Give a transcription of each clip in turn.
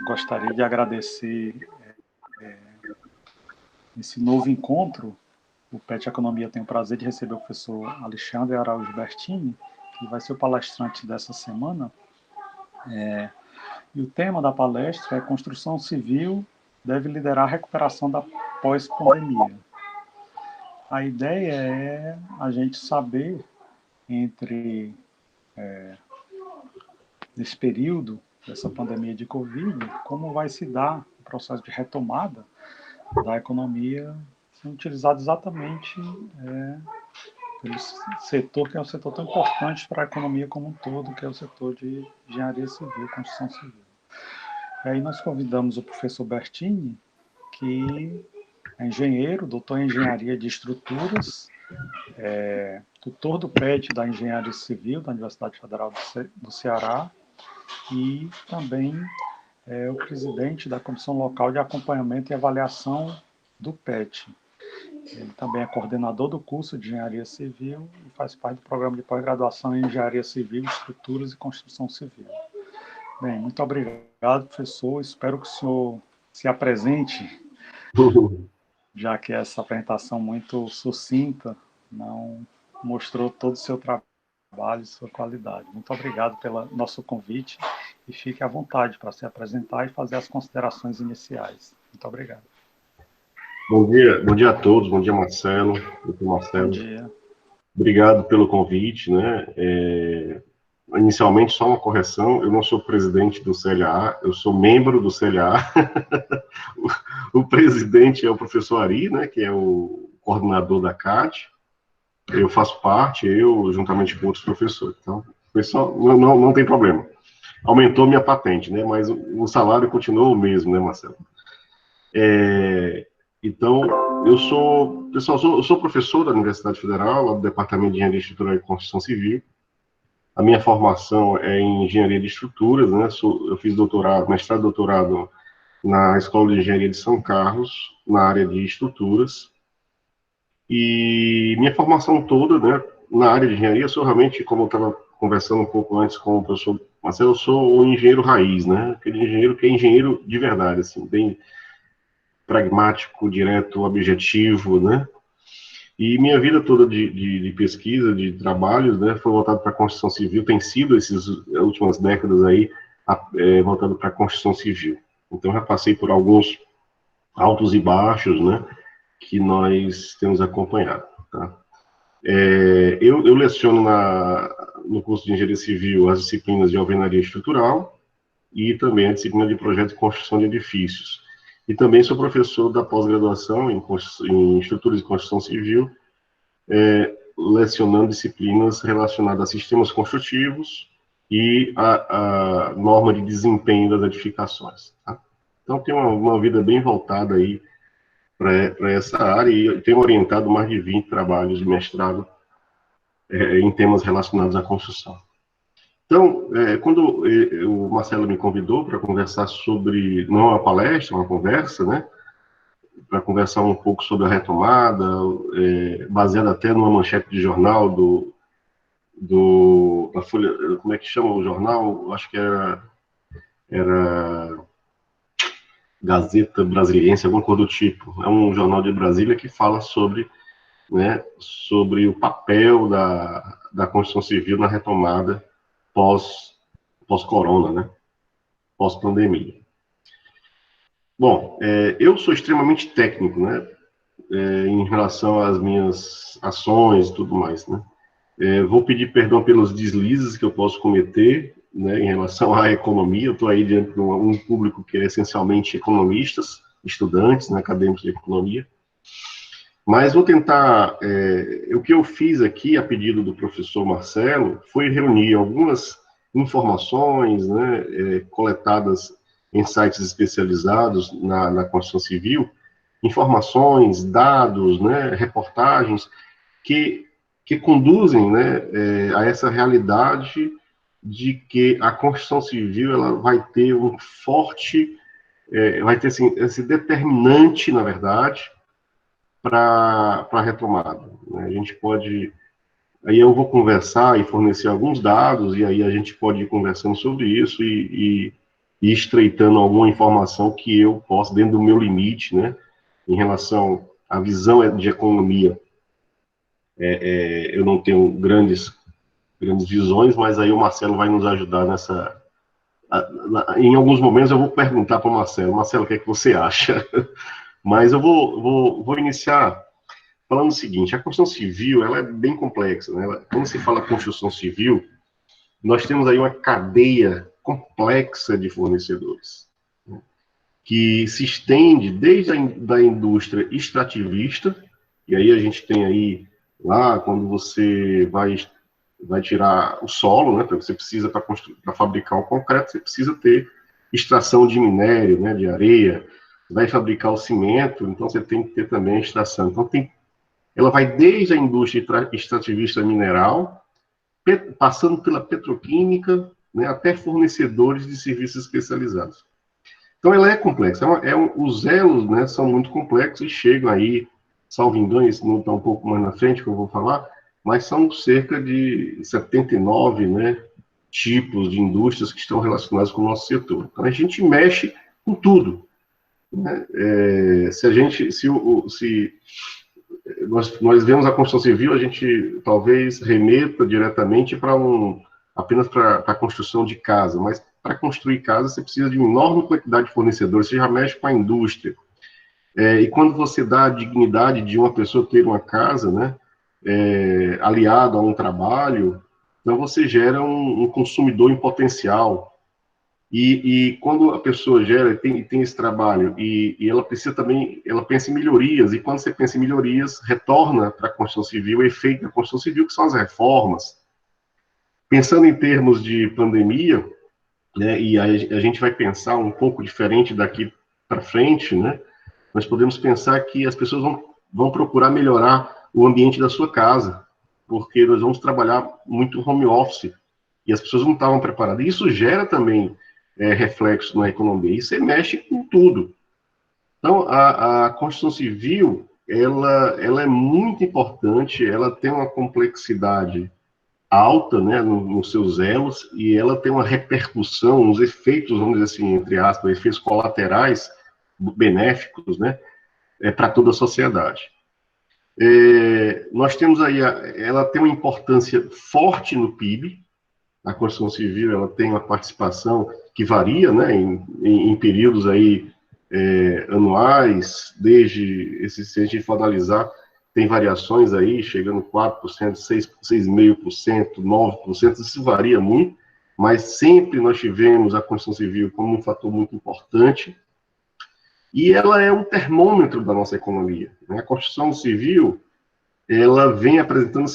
Gostaria de agradecer esse novo encontro. O PET Economia tem o prazer de receber o professor Alexandre Araújo Bertini, que vai ser o palestrante dessa semana. E o tema da palestra é Construção Civil deve liderar a recuperação da pós-pandemia. A ideia é a gente saber, nesse período dessa pandemia de Covid, como vai se dar o processo de retomada da economia, sendo utilizado exatamente pelo setor, que é um setor tão importante para a economia como um todo, que é o setor de engenharia civil, construção civil. E aí nós convidamos o professor Bertini, que é engenheiro, doutor em engenharia de estruturas, tutor do PET da Engenharia Civil da Universidade Federal do Ceará e também é o presidente da Comissão Local de Acompanhamento e Avaliação do PET. Ele também é coordenador do curso de Engenharia Civil e faz parte do programa de pós-graduação em Engenharia Civil, Estruturas e Construção Civil. Bem, muito obrigado, professor. Espero que o senhor se apresente, já que essa apresentação muito sucinta não mostrou todo o seu trabalho e sua qualidade. Muito obrigado pelo nosso convite e fique à vontade para se apresentar e fazer as considerações iniciais. Muito obrigado. Bom dia a todos, bom dia Marcelo, doutor Marcelo. Bom dia. Obrigado pelo convite, né? Inicialmente, só uma correção, eu não sou presidente do CLA, eu sou membro do CLA. O presidente é o professor Ari, né, que é o coordenador da CAT. Eu faço parte, juntamente com outros professores. Então, pessoal, não tem problema. Aumentou minha patente, né, mas o salário continuou o mesmo, né, Marcelo? Então, eu sou professor da Universidade Federal, lá do Departamento de Engenharia Estrutural e Construção Civil. A minha formação é em Engenharia de Estruturas, né? Eu fiz mestrado e doutorado na Escola de Engenharia de São Carlos, na área de estruturas. E minha formação toda, né, na área de engenharia, eu sou realmente, como eu estava conversando um pouco antes com o professor Marcelo, eu sou um engenheiro raiz, né? Aquele engenheiro que é engenheiro de verdade, assim, bem pragmático, direto, objetivo, né? E minha vida toda de pesquisa, de trabalhos, né, foi voltada para a construção civil, tem sido essas últimas décadas aí, voltado para a construção civil. Então, já passei por alguns altos e baixos, né, que nós temos acompanhado, tá? Eu leciono no curso de Engenharia Civil as disciplinas de alvenaria estrutural e também a disciplina de projeto de construção de edifícios. E também sou professor da pós-graduação em Estruturas e Construção Civil, lecionando disciplinas relacionadas a sistemas construtivos e a norma de desempenho das edificações. Tá? Então, tenho uma vida bem voltada aí para essa área e tenho orientado mais de 20 trabalhos de mestrado em temas relacionados à construção. Então, quando o Marcelo me convidou para conversar sobre, não uma palestra, uma conversa, né, para conversar um pouco sobre a retomada, baseada até numa manchete de jornal da Folha, como é que chama o jornal? Acho que era Gazeta Brasiliense, alguma coisa do tipo. É um jornal de Brasília que fala sobre, né, sobre o papel da construção civil na retomada pós-corona, né, pós-pandemia. Bom, eu sou extremamente técnico, né, em relação às minhas ações e tudo mais, né. Vou pedir perdão pelos deslizes que eu posso cometer, né, em relação à economia. Eu estou aí diante de um público que é essencialmente economistas, estudantes, né, acadêmicos de economia. Mas vou tentar... o que eu fiz aqui, a pedido do professor Marcelo, foi reunir algumas informações, né, coletadas em sites especializados na construção civil, informações, dados, né, reportagens que conduzem, né, a essa realidade de que a construção civil ela vai ter um forte, vai ter assim, esse determinante, na verdade, para a retomada. Né? A gente pode... Aí eu vou conversar e fornecer alguns dados, e aí a gente pode ir conversando sobre isso e e estreitando alguma informação que eu posso, dentro do meu limite, né, em relação à visão de economia. Eu não tenho grandes visões, mas aí o Marcelo vai nos ajudar nessa... Em alguns momentos eu vou perguntar para o Marcelo, o que é que você acha? Mas eu vou iniciar falando o seguinte: a construção civil, ela é bem complexa, né? Quando se fala construção civil, nós temos aí uma cadeia complexa de fornecedores, né, que se estende desde da indústria extrativista, e aí a gente tem aí, lá, quando você vai tirar o solo, né, porque você precisa, para fabricar o concreto, você precisa ter extração de minério, né, de areia, vai fabricar o cimento, então você tem que ter também a extração. Então, ela vai desde a indústria extrativista mineral, passando pela petroquímica, né, até fornecedores de serviços especializados. Então, ela é complexa. Os elos, né, são muito complexos e chegam aí, salvo engano, isso não está um pouco mais na frente que eu vou falar, mas são cerca de 79, né, tipos de indústrias que estão relacionadas com o nosso setor. Então, a gente mexe com tudo, né? Se nós vemos a construção civil, a gente talvez remeta diretamente apenas para a construção de casa, mas para construir casa você precisa de uma enorme quantidade de fornecedores, você já mexe com a indústria. E quando você dá a dignidade de uma pessoa ter uma casa, né, aliado a um trabalho, então você gera um consumidor em potencial. E quando a pessoa gera, tem esse trabalho, e ela precisa também, ela pensa em melhorias, e quando você pensa em melhorias, retorna para a construção civil, o efeito da construção civil, que são as reformas. Pensando em termos de pandemia, né, e a gente vai pensar um pouco diferente daqui para frente, né, nós podemos pensar que as pessoas vão procurar melhorar o ambiente da sua casa, porque nós vamos trabalhar muito home office, e as pessoas não estavam preparadas. Isso gera também reflexo na economia, e você mexe com tudo. Então, a construção civil, ela é muito importante, ela tem uma complexidade alta, né, nos seus elos, e ela tem uma repercussão, uns efeitos, vamos dizer assim, entre aspas, efeitos colaterais benéficos, né, para toda a sociedade. Nós temos aí, ela tem uma importância forte no PIB. A construção civil, ela tem uma participação que varia, né, em períodos aí anuais, se a gente for analisar, tem variações aí, chegando 4%, 6,5%, 9%, isso varia muito, mas sempre nós tivemos a construção civil como um fator muito importante, e ela é um termômetro da nossa economia, né? A construção civil, ela vem apresentando,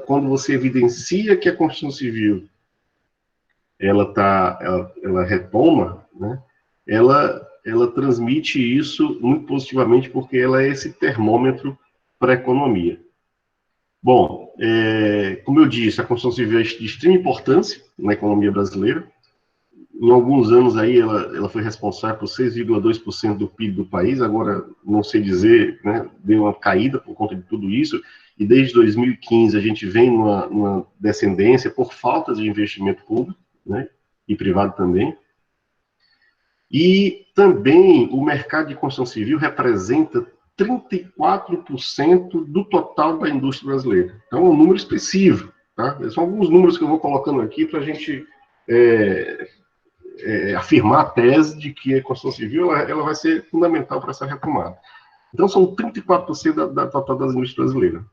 quando você evidencia que a construção civil ela retoma, né, ela transmite isso muito positivamente, porque ela é esse termômetro para a economia. Bom, como eu disse, a construção civil é de extrema importância na economia brasileira. Em alguns anos aí ela foi responsável por 6,2% do PIB do país, agora não sei dizer, né, deu uma caída por conta de tudo isso, e desde 2015 a gente vem numa descendência por falta de investimento público, né, e privado também. E também o mercado de construção civil representa 34% do total da indústria brasileira. Então é um número expressivo, tá? São alguns números que eu vou colocando aqui para a gente afirmar a tese de que a construção civil ela vai ser fundamental para essa retomada. Então, são 34% da total das indústrias brasileiras.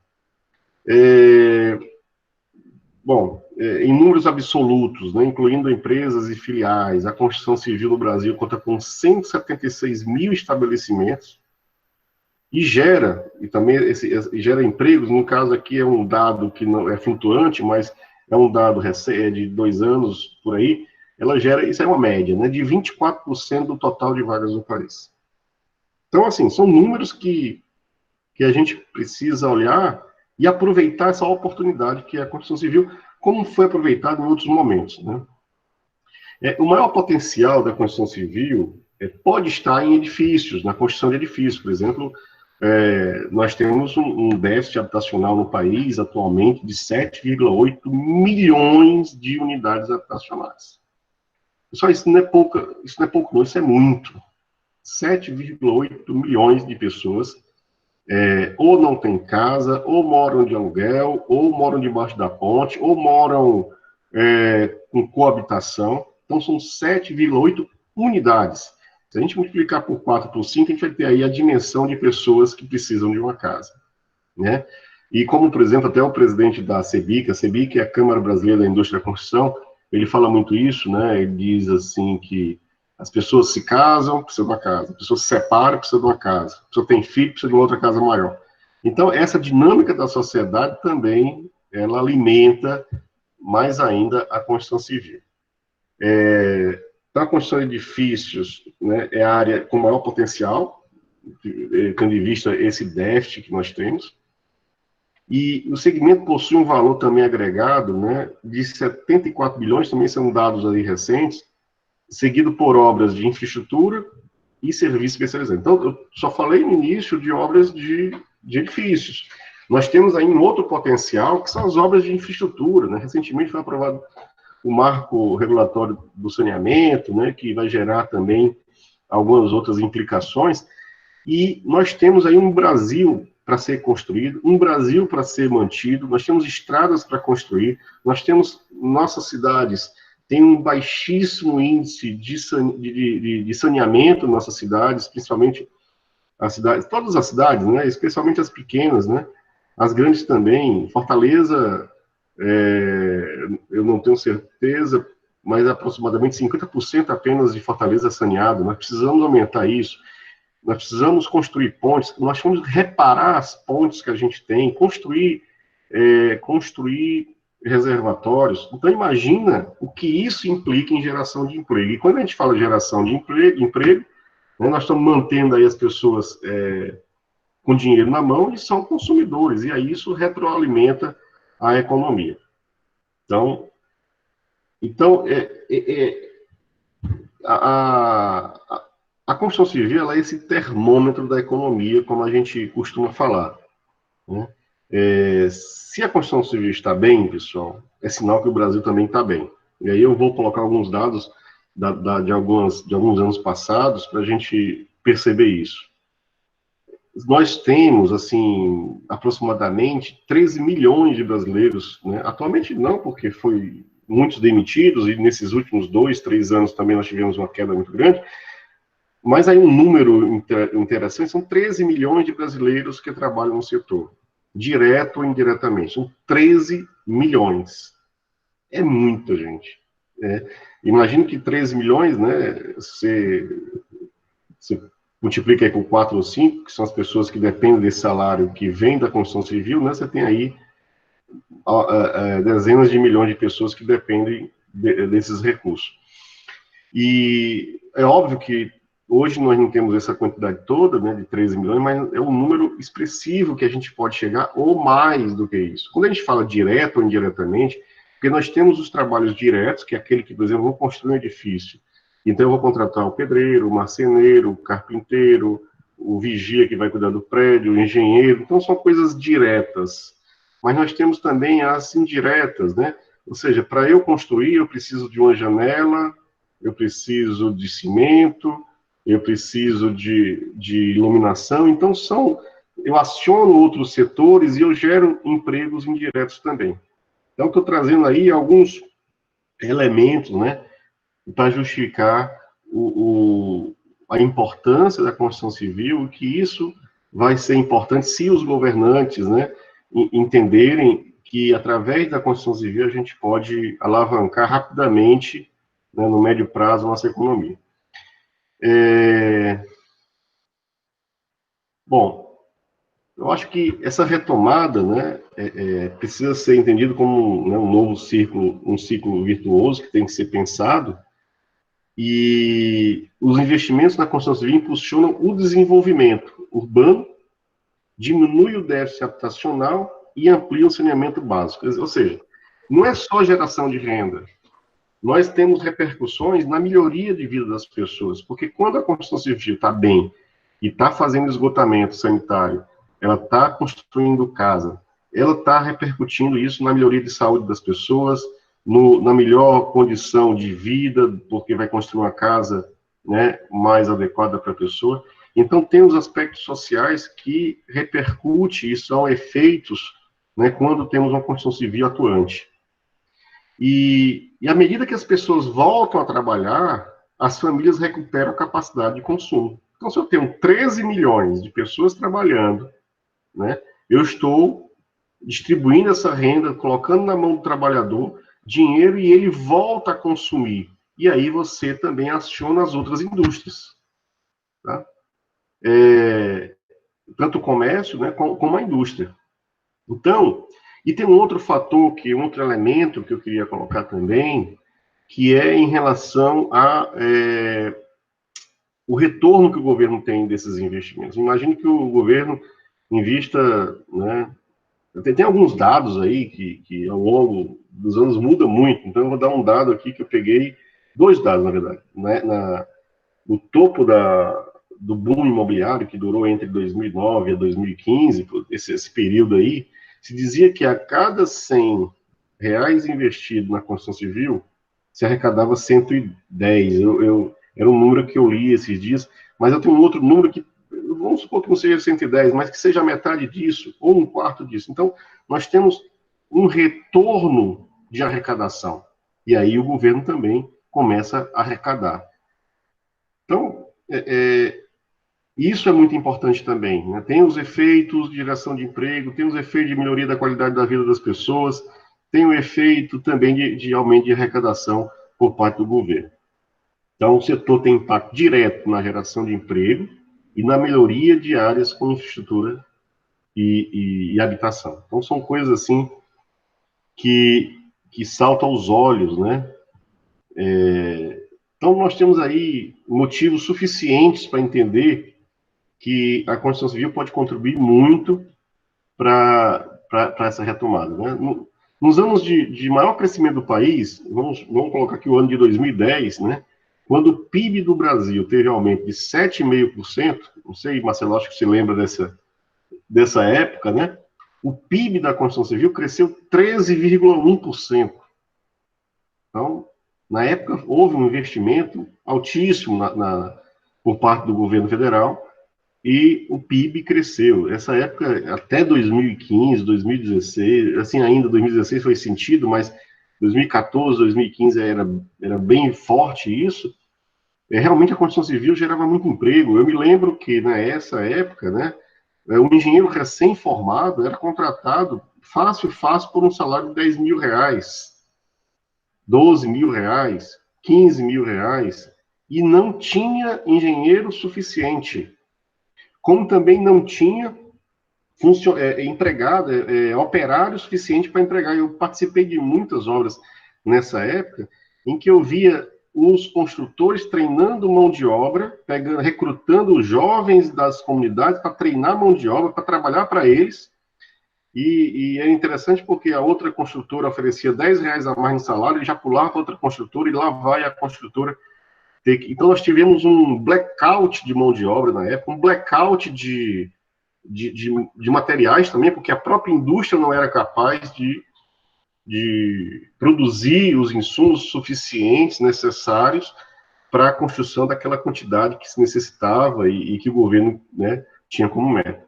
Bom, em números absolutos, né, incluindo empresas e filiais, a construção civil no Brasil conta com 176 mil estabelecimentos e também gera empregos. No caso aqui é um dado que não é flutuante, mas é um dado de 2 anos, por aí. Ela gera, isso é uma média, né, de 24% do total de vagas no país. Então, assim, são números que a gente precisa olhar e aproveitar essa oportunidade que é a construção civil, como foi aproveitado em outros momentos, né? O maior potencial da construção civil pode estar em edifícios, na construção de edifícios. Por exemplo, nós temos um déficit habitacional no país atualmente de 7,8 milhões de unidades habitacionais. Só isso não é pouco, não, isso é muito. 7,8 milhões de pessoas ou não têm casa, ou moram de aluguel, ou moram debaixo da ponte, ou moram com coabitação. Então, são 7,8 unidades. Se a gente multiplicar por 4, por 5, a gente vai ter aí a dimensão de pessoas que precisam de uma casa, né? E como, por exemplo, até o presidente da CEBIC, a CEBIC é a Câmara Brasileira da Indústria da Construção, ele fala muito isso, né? Ele diz assim que as pessoas se casam, precisa de uma casa. A pessoa se separa, precisa de uma casa. A pessoa tem filho, precisa de uma outra casa maior. Então, essa dinâmica da sociedade também, ela alimenta mais ainda a construção civil. Então, a construção de edifícios, né, é a área com maior potencial, tendo em vista esse déficit que nós temos. E o segmento possui um valor também agregado, né, de 74 bilhões, também são dados aí recentes, seguido por obras de infraestrutura e serviços especializados. Então, eu só falei no início de obras de edifícios. Nós temos aí um outro potencial, que são as obras de infraestrutura, né? Recentemente foi aprovado o marco regulatório do saneamento, né, que vai gerar também algumas outras implicações, e nós temos aí um Brasil para ser construído, um Brasil para ser mantido, nós temos estradas para construir, nós temos nossas cidades, tem um baixíssimo índice de saneamento em nossas cidades, principalmente as cidades, todas as cidades, né, especialmente as pequenas, né, as grandes também. Fortaleza, eu não tenho certeza, mas aproximadamente 50% apenas de Fortaleza é saneado. Nós precisamos aumentar isso. Nós precisamos construir pontes, nós vamos reparar as pontes que a gente tem, construir reservatórios. Então, imagina o que isso implica em geração de emprego. E quando a gente fala de geração de emprego, né, nós estamos mantendo aí as pessoas com dinheiro na mão e são consumidores, e aí isso retroalimenta a economia. Então a construção civil ela é esse termômetro da economia, como a gente costuma falar, né? Se a construção civil está bem, pessoal, é sinal que o Brasil também está bem. E aí eu vou colocar alguns dados de alguns anos passados para a gente perceber isso. Nós temos, assim, aproximadamente 13 milhões de brasileiros, né? Atualmente não, porque foi muitos demitidos, e nesses últimos 2, 3 anos também nós tivemos uma queda muito grande, mas aí um número interessante, são 13 milhões de brasileiros que trabalham no setor, direto ou indiretamente, são 13 milhões. É muita gente. Imagino que 13 milhões, né, você multiplica aí com 4 ou 5, que são as pessoas que dependem desse salário que vem da construção civil, né, você tem aí dezenas de milhões de pessoas que dependem desses recursos. E é óbvio que hoje nós não temos essa quantidade toda, né, de 13 milhões, mas é um número expressivo que a gente pode chegar, ou mais do que isso. Quando a gente fala direto ou indiretamente, porque nós temos os trabalhos diretos, que é aquele que, por exemplo, eu vou construir um edifício, então eu vou contratar o pedreiro, o marceneiro, o carpinteiro, o vigia que vai cuidar do prédio, o engenheiro, então são coisas diretas. Mas nós temos também as indiretas, né? Ou seja, para eu construir, eu preciso de uma janela, eu preciso de cimento, eu preciso de iluminação, então eu aciono outros setores e eu gero empregos indiretos também. Então, estou trazendo aí alguns elementos, né, para justificar a importância da construção civil, que isso vai ser importante se os governantes, né, entenderem que, através da construção civil, a gente pode alavancar rapidamente, né, no médio prazo, a nossa economia. Bom, eu acho que essa retomada, né, precisa ser entendido como, né, um novo ciclo, um ciclo virtuoso que tem que ser pensado, e os investimentos na construção civil impulsionam o desenvolvimento urbano, diminui o déficit habitacional e amplia o saneamento básico. Ou seja, não é só geração de renda, nós temos repercussões na melhoria de vida das pessoas, porque quando a construção civil está bem e está fazendo esgotamento sanitário, ela está construindo casa, ela está repercutindo isso na melhoria de saúde das pessoas, na melhor condição de vida, porque vai construir uma casa, né, mais adequada para a pessoa. Então, tem os aspectos sociais que repercutem e são efeitos, né, quando temos uma construção civil atuante. E à medida que as pessoas voltam a trabalhar, as famílias recuperam a capacidade de consumo. Então, se eu tenho 13 milhões de pessoas trabalhando, né, eu estou distribuindo essa renda, colocando na mão do trabalhador dinheiro e ele volta a consumir. E aí você também aciona as outras indústrias. Tá? Tanto o comércio, né, como a indústria. Então, e tem um outro fator, um outro elemento que eu queria colocar também, que é em relação a o retorno que o governo tem desses investimentos. Imagine que o governo invista, né, tem alguns dados aí que ao longo dos anos muda muito, então eu vou dar um dado aqui que eu peguei, dois dados, na verdade, né, no topo do boom imobiliário, que durou entre 2009 a 2015, esse período aí, se dizia que a cada 100 reais investido na construção civil, se arrecadava 110. Era um número que eu li esses dias, mas eu tenho um outro número que, vamos supor que não seja 110, mas que seja metade disso, ou um quarto disso. Então, nós temos um retorno de arrecadação. E aí o governo também começa a arrecadar. Então, isso é muito importante também. Né? Tem os efeitos de geração de emprego, tem os efeitos de melhoria da qualidade da vida das pessoas, tem o efeito também de aumento de arrecadação por parte do governo. Então, o setor tem impacto direto na geração de emprego e na melhoria de áreas como infraestrutura e habitação. Então, são coisas assim que saltam aos olhos, né? Então, nós temos aí motivos suficientes para entender que a construção civil pode contribuir muito para essa retomada. Né? Nos anos de maior crescimento do país, vamos colocar aqui o ano de 2010, né? Quando o PIB do Brasil teve aumento de 7,5%, não sei, Marcelo, acho que você lembra dessa época, né? O PIB da construção civil cresceu 13,1%. Então, na época, houve um investimento altíssimo por parte do governo federal e o PIB cresceu. Essa época, até 2015, 2016, assim, ainda 2016 foi sentido, mas 2014, 2015 era bem forte isso. Realmente a construção civil gerava muito emprego. Eu me lembro que, nessa época, né, um engenheiro recém-formado era contratado fácil, por um salário de 10 mil reais, 12 mil reais, 15 mil reais, e não tinha engenheiro suficiente. Como também não tinha empregado, operário suficiente para empregar. Eu participei de muitas obras nessa época, em que eu via os construtores treinando mão de obra, recrutando jovens das comunidades para treinar mão de obra, para trabalhar para eles. E é interessante porque a outra construtora oferecia 10 reais a mais no salário, e já pulava para outra construtora, e lá vai a construtora ter que... Então, nós tivemos um blackout de mão de obra na época, um blackout de materiais também, porque a própria indústria não era capaz de produzir os insumos suficientes, necessários, para a construção daquela quantidade que se necessitava e que o governo, né, tinha como meta.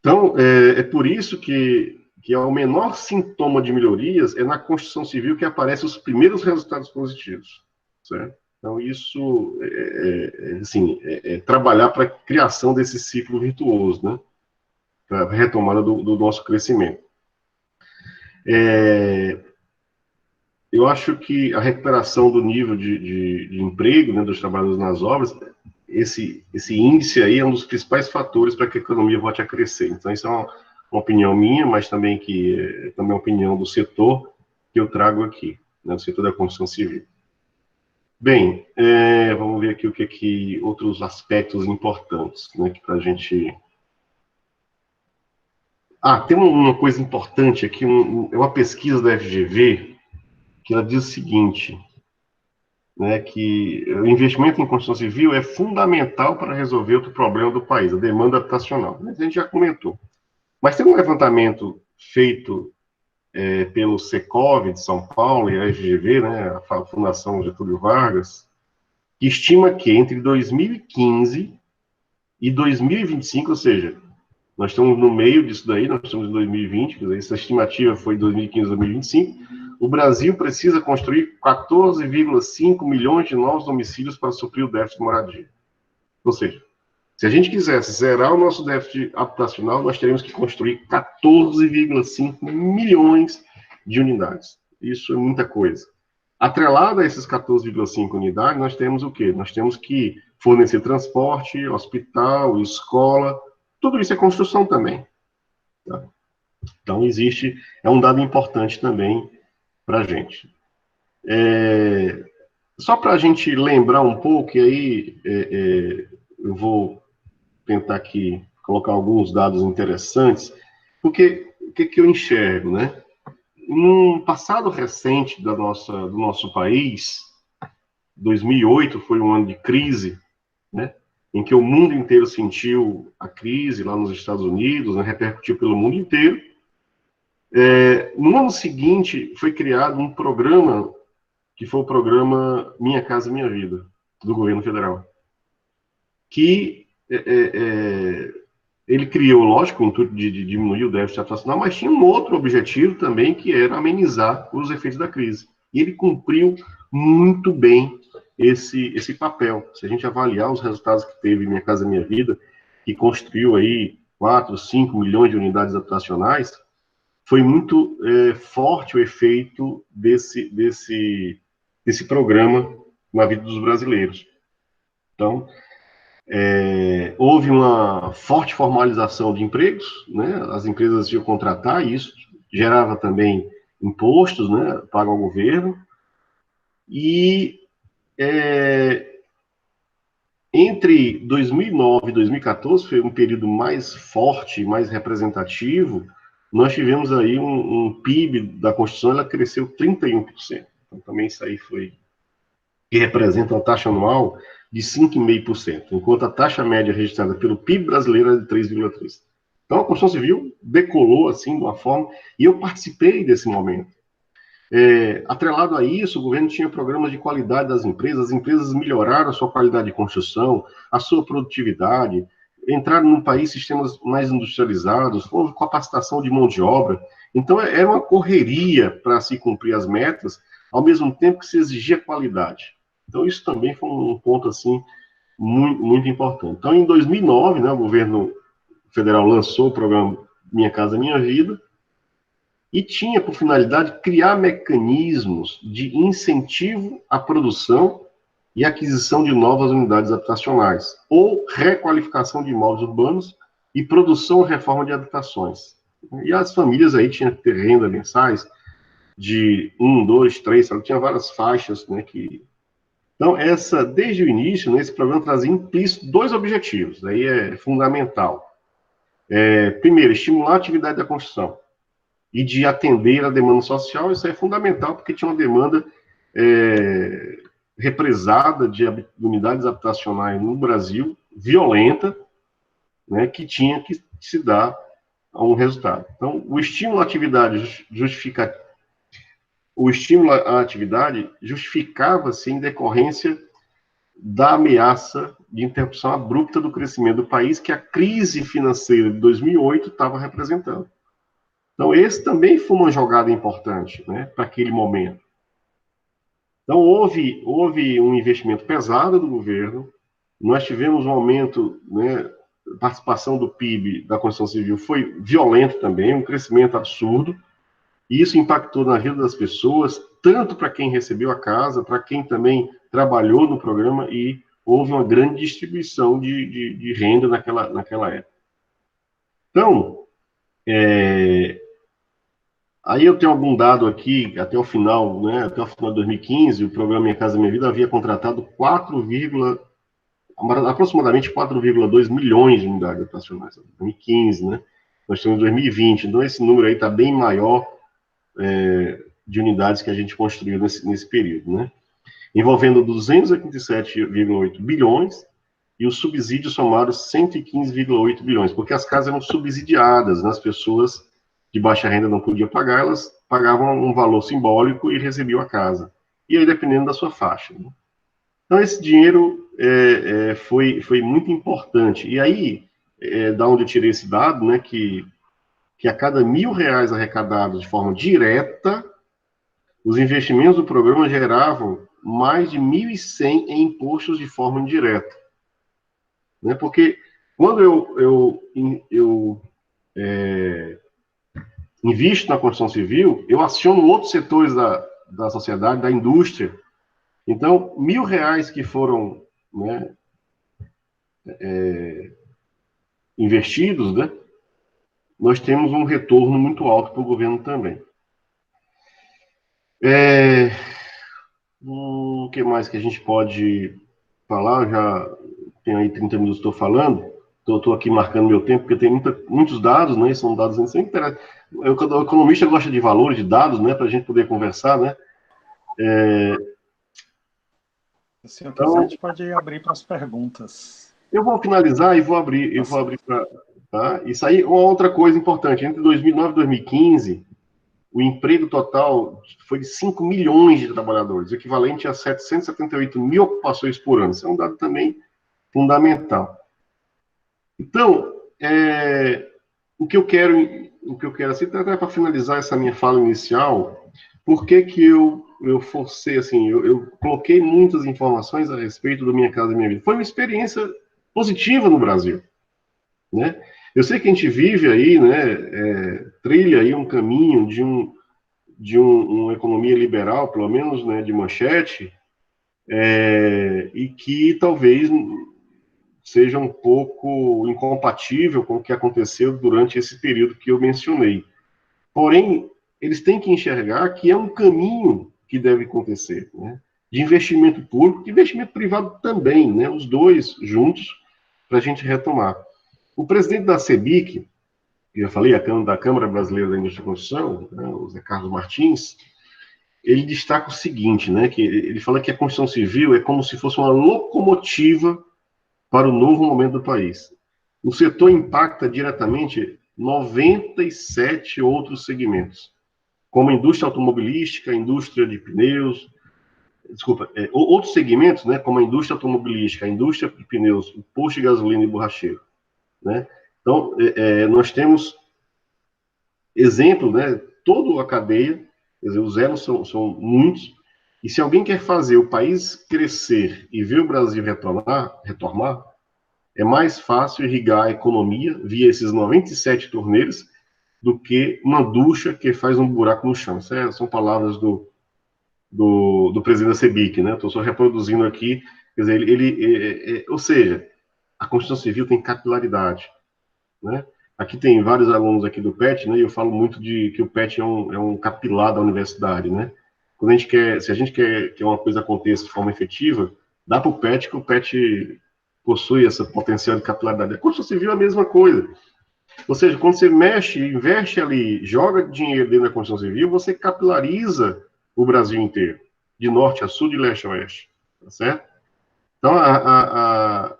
Então, é por isso que o menor sintoma de melhorias é na construção civil que aparecem os primeiros resultados positivos, certo? Então, isso é trabalhar para a criação desse ciclo virtuoso, né? Para a retomada do nosso crescimento. Eu acho que a recuperação do nível de emprego, né, dos trabalhadores nas obras, esse índice aí é um dos principais fatores para que a economia volte a crescer. Então, isso é uma opinião minha, mas também também a opinião do setor que eu trago aqui, né, do setor da construção civil. Bem, vamos ver aqui o que outros aspectos importantes, né, que para a gente... tem uma coisa importante aqui, é uma pesquisa da FGV, que ela diz o seguinte, né, que o investimento em construção civil é fundamental para resolver outro problema do país, a demanda habitacional. A gente já comentou. Mas tem um levantamento feito pelo Secov de São Paulo e a FGV, né, a Fundação Getúlio Vargas, que estima que entre 2015 e 2025, ou seja, nós estamos no meio disso daí, nós estamos em 2020, quer dizer, essa estimativa foi 2015 a 2025, o Brasil precisa construir 14,5 milhões de novos domicílios para suprir o déficit de moradia. Ou seja, se a gente quisesse zerar o nosso déficit habitacional, nós teríamos que construir 14,5 milhões de unidades. Isso é muita coisa. Atrelado a esses 14,5 unidades, nós temos o quê? Nós temos que fornecer transporte, hospital, escola, tudo isso é construção também. Tá? Então, é um dado importante também para a gente. Só para a gente lembrar um pouco, e aí eu vou tentar aqui colocar alguns dados interessantes, porque o que eu enxergo, né? Num passado recente do nosso país, 2008 foi um ano de crise, né? Em que o mundo inteiro sentiu a crise lá nos Estados Unidos, né? Repercutiu pelo mundo inteiro. No ano seguinte, foi criado um programa, que foi o programa Minha Casa Minha Vida, do governo federal, que ele criou, lógico, o intuito de diminuir o déficit habitacional, mas tinha um outro objetivo também, que era amenizar os efeitos da crise. E ele cumpriu muito bem esse papel. Se a gente avaliar os resultados que teve Minha Casa Minha Vida, que construiu aí 4, 5 milhões de unidades habitacionais, foi muito forte o efeito desse programa na vida dos brasileiros. Então, houve uma forte formalização de empregos, né? As empresas iam contratar, e isso gerava também impostos, né, para o governo, e entre 2009 e 2014, foi um período mais forte, mais representativo, nós tivemos aí um PIB da construção, ela cresceu 31%. Então, também isso aí foi, que representa uma taxa anual de 5,5%, enquanto a taxa média registrada pelo PIB brasileiro é de 3,3%. Então, a construção civil decolou, assim, de uma forma, e eu participei desse momento. Atrelado a isso, o governo tinha programas de qualidade das empresas, as empresas melhoraram a sua qualidade de construção, a sua produtividade, entraram no país sistemas mais industrializados, houve capacitação de mão de obra. Então, era uma correria para se cumprir as metas, ao mesmo tempo que se exigia qualidade. Então, isso também foi um ponto, assim, muito, muito importante. Então, em 2009, né, o governo federal lançou o programa Minha Casa Minha Vida, e tinha por finalidade criar mecanismos de incentivo à produção e aquisição de novas unidades habitacionais, ou requalificação de imóveis urbanos e produção e reforma de habitações. E as famílias aí tinham que ter renda mensais de 1, 2, 3, tinha várias faixas, né, que... Então, desde o início, né, esse programa trazia implícito 2 objetivos, aí é fundamental. Primeiro, estimular a atividade da construção e de atender a demanda social. Isso é fundamental, porque tinha uma demanda represada de unidades habitacionais no Brasil, violenta, né, que tinha que se dar a um resultado. Então, o estímulo à atividade justificava-se em decorrência da ameaça de interrupção abrupta do crescimento do país que a crise financeira de 2008 estava representando. Então, esse também foi uma jogada importante, né, para aquele momento. Então, houve um investimento pesado do governo, nós tivemos um aumento, né, a participação do PIB da construção civil foi violento também, um crescimento absurdo, e isso impactou na vida das pessoas, tanto para quem recebeu a casa, para quem também trabalhou no programa, e houve uma grande distribuição de renda naquela época. Então, aí eu tenho algum dado aqui, até o final, né, até o final de 2015, o programa Minha Casa Minha Vida havia contratado aproximadamente 4,2 milhões de unidades habitacionais, 2015, né? Nós estamos em 2020, então esse número aí está bem maior de unidades que a gente construiu nesse período, né? Envolvendo 287,8 bilhões e os subsídios somaram 115,8 bilhões, porque as casas eram subsidiadas, né? As pessoas de baixa renda não podiam pagar, elas pagavam um valor simbólico e recebiam a casa. E aí, dependendo da sua faixa. Né? Então, esse dinheiro foi muito importante. E aí, da onde eu tirei esse dado, né, que a cada R$ 1.000 arrecadados de forma direta, os investimentos do programa geravam mais de 1.100 em impostos de forma indireta. Né? Porque quando eu invisto na construção civil, eu aciono outros setores da sociedade, da indústria. Então, R$ 1.000 que foram, né, investidos, né, nós temos um retorno muito alto para o governo também. O que mais que a gente pode falar? Já tem aí 30 minutos que estou falando. Estou aqui marcando meu tempo, porque tem muitos dados, né? São dados sempre interessantes. O economista gosta de valores, de dados, né? Para a gente poder conversar, né? Se eu quiser, a gente pode abrir para as perguntas. Eu vou finalizar e vou abrir para... Tá? Isso aí é uma outra coisa importante. Entre 2009 e 2015, o emprego total foi de 5 milhões de trabalhadores, equivalente a 778 mil ocupações por ano. Isso é um dado também fundamental. Então, o que eu quero assim, até para finalizar essa minha fala inicial, por que eu forcei, assim, eu coloquei muitas informações a respeito do Minha Casa Minha Vida. Foi uma experiência positiva no Brasil, né? Eu sei que a gente vive aí, né, trilha aí um caminho de uma economia liberal, pelo menos, né, de manchete, e que talvez seja um pouco incompatível com o que aconteceu durante esse período que eu mencionei. Porém, eles têm que enxergar que é um caminho que deve acontecer, né, de investimento público e investimento privado também, né, os dois juntos, para a gente retomar. O presidente da CEBIC, que já falei, da Câmara Brasileira da Indústria e Construção, né, o Zé Carlos Martins, ele destaca o seguinte, né, que ele fala que a construção civil é como se fosse uma locomotiva para o novo momento do país. O setor impacta diretamente 97 outros segmentos, como a indústria automobilística, a indústria de pneus, outros segmentos, né, como a indústria automobilística, a indústria de pneus, o posto de gasolina e borracheiro, né? Então, nós temos exemplo, né, toda a cadeia, quer dizer, os elos são muitos, e se alguém quer fazer o país crescer e ver o Brasil retomar, é mais fácil irrigar a economia via esses 97 torneiros do que uma ducha que faz um buraco no chão. Isso são palavras do presidente da CEBIC, né? Estou só reproduzindo aqui, quer dizer, ou seja, a construção civil tem capilaridade, né? Aqui tem vários alunos aqui do PET, né? E eu falo muito de que o PET é um capilar da universidade, né? Quando se a gente quer que uma coisa aconteça de forma efetiva, dá para o PET, que o PET possui essa potencial de capilaridade. A construção civil é a mesma coisa. Ou seja, quando você mexe, investe ali, joga dinheiro dentro da construção civil, você capilariza o Brasil inteiro, de norte a sul, de leste a oeste, tá certo? Então, a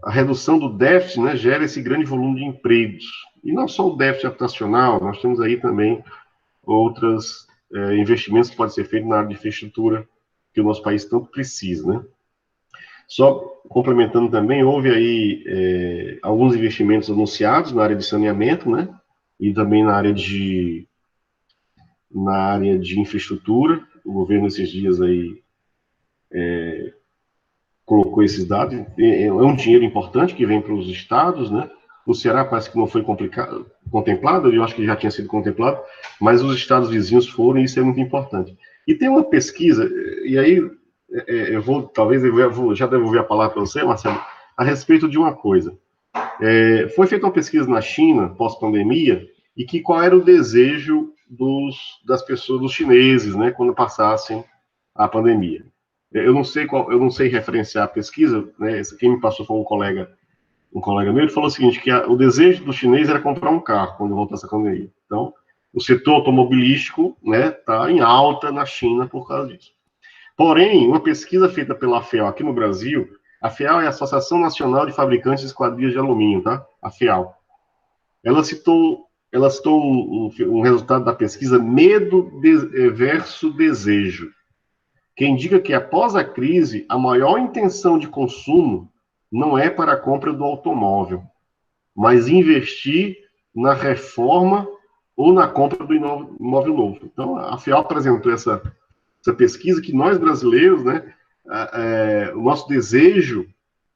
redução do déficit, né, gera esse grande volume de empregos. E não só o déficit habitacional, nós temos aí também outros investimentos que podem ser feitos na área de infraestrutura, que o nosso país tanto precisa, né? Só complementando também, houve aí alguns investimentos anunciados na área de saneamento, né? E também na área de infraestrutura. O governo esses dias aí colocou esses dados. É um dinheiro importante que vem para os estados, né? O Ceará parece que não foi contemplado, eu acho que já tinha sido contemplado, mas os estados vizinhos foram, e isso é muito importante. E tem uma pesquisa, e aí já devolver a palavra para você, Marcelo, a respeito de uma coisa. Foi feita uma pesquisa na China, pós-pandemia, e que qual era o desejo das pessoas, dos chineses, né, quando passassem a pandemia. Eu não sei referenciar a pesquisa, né, quem me passou foi um colega meu, ele falou o seguinte, que o desejo do chinês era comprar um carro quando voltasse a pandemia. Então, o setor automobilístico, né, está em alta na China por causa disso. Porém, uma pesquisa feita pela FEAL aqui no Brasil, a FEAL é a Associação Nacional de Fabricantes de Esquadrias de Alumínio, tá? A FEAL. Ela citou ela citou um resultado da pesquisa medo versus desejo, que indica que após a crise, a maior intenção de consumo não é para a compra do automóvel, mas investir na reforma ou na compra do imóvel novo. Então, a FIAL apresentou essa pesquisa que nós brasileiros, né, o nosso desejo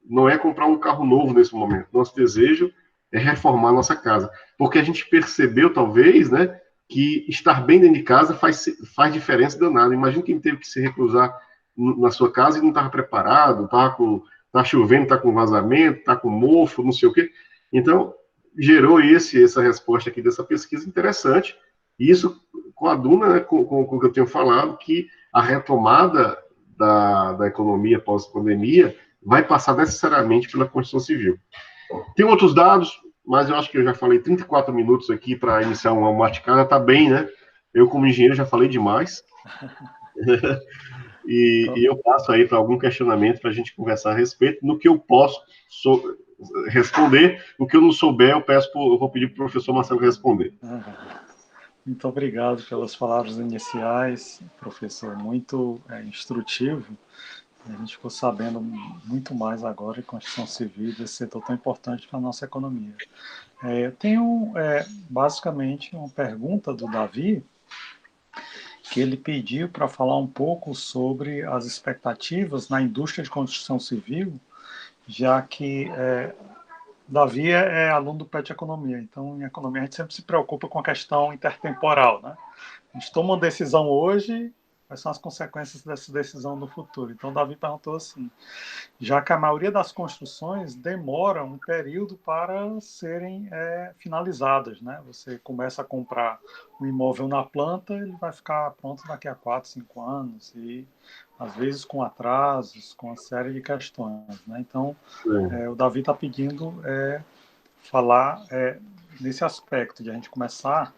não é comprar um carro novo nesse momento, nosso desejo é reformar a nossa casa, porque a gente percebeu, talvez, né, que estar bem dentro de casa faz diferença danada. Imagina quem teve que se reclusar na sua casa e não estava preparado, tá chovendo, tá com vazamento, tá com mofo, não sei o quê. Então, gerou essa resposta aqui dessa pesquisa interessante, e isso coaduna, né, com o que eu tenho falado, que a retomada da economia pós-pandemia vai passar necessariamente pela construção civil. Tem outros dados, mas eu acho que eu já falei 34 minutos aqui para iniciar uma maticada, está bem, né? Eu, como engenheiro, já falei demais. E eu passo aí para algum questionamento para a gente conversar a respeito. No que eu posso responder, o que eu não souber, eu vou pedir para o professor Marcelo responder. Muito obrigado pelas palavras iniciais, professor, muito instrutivo. A gente ficou sabendo muito mais agora de construção civil, desse setor tão importante para a nossa economia. Eu tenho, basicamente, uma pergunta do Davi, que ele pediu para falar um pouco sobre as expectativas na indústria de construção civil, já que Davi é aluno do PET Economia, então em economia a gente sempre se preocupa com a questão intertemporal, né? A gente toma uma decisão hoje, quais são as consequências dessa decisão no futuro? Então Davi perguntou assim, já que a maioria das construções demora um período para serem finalizadas, né? Você começa a comprar um imóvel na planta, ele vai ficar pronto daqui a 4, 5 anos, e às vezes com atrasos, com uma série de questões, né? Então, o Davi está pedindo falar nesse aspecto de a gente começar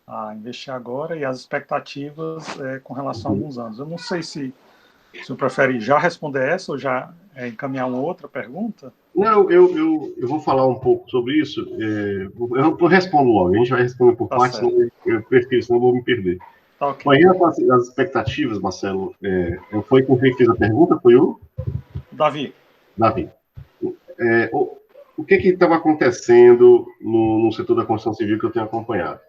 a investir agora e as expectativas com relação a alguns anos. Eu não sei se o senhor prefere já responder essa ou já encaminhar uma outra pergunta? Não, eu vou falar um pouco sobre isso. Eu respondo logo, a gente vai responder por partes, senão eu prefiro, senão eu vou me perder. Tá, okay. Bom, em relação às expectativas, Marcelo, foi com quem fez a pergunta? Foi o? Davi. Davi. O que estava acontecendo no setor da construção civil que eu tenho acompanhado?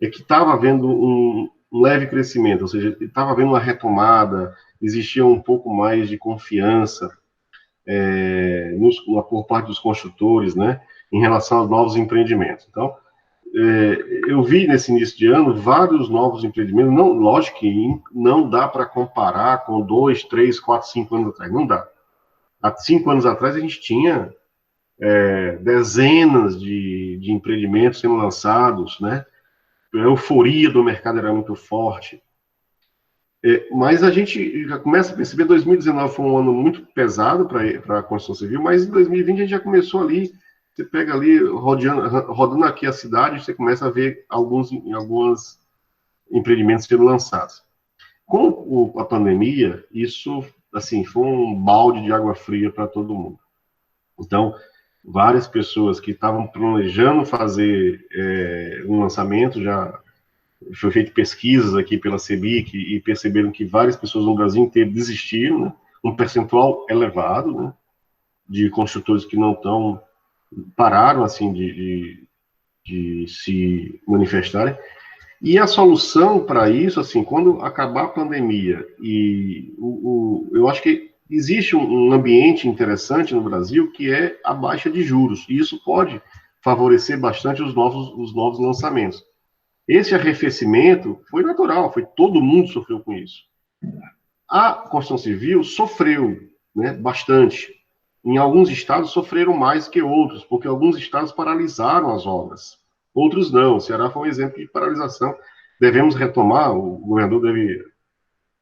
É que estava havendo um leve crescimento, ou seja, estava havendo uma retomada, existia um pouco mais de confiança por parte dos construtores, né, em relação aos novos empreendimentos. Então, eu vi nesse início de ano vários novos empreendimentos. Não, lógico que não dá para comparar com 2, 3, 4, 5 anos atrás, não dá. Há 5 anos atrás a gente tinha dezenas de empreendimentos sendo lançados, né? A euforia do mercado era muito forte. Mas a gente já começa a perceber que 2019 foi um ano muito pesado para a construção civil, mas em 2020 a gente já começou ali, você pega ali, rodando aqui a cidade, você começa a ver alguns empreendimentos sendo lançados. Com a pandemia, isso assim, foi um balde de água fria para todo mundo. Então, várias pessoas que estavam planejando fazer um lançamento, já foi feito pesquisas aqui pela CEBIC e perceberam que várias pessoas no Brasil inteiro desistiram, né? Um percentual elevado, né, de construtores que não pararam assim de se manifestarem. E a solução para isso, assim, quando acabar a pandemia, e eu acho que existe um ambiente interessante no Brasil que é a baixa de juros, e isso pode favorecer bastante os novos lançamentos. Esse arrefecimento foi natural, todo mundo sofreu com isso. A construção civil sofreu, né, bastante. Em alguns estados sofreram mais que outros, porque alguns estados paralisaram as obras. Outros não. O Ceará foi um exemplo de paralisação. Devemos retomar, o governador deve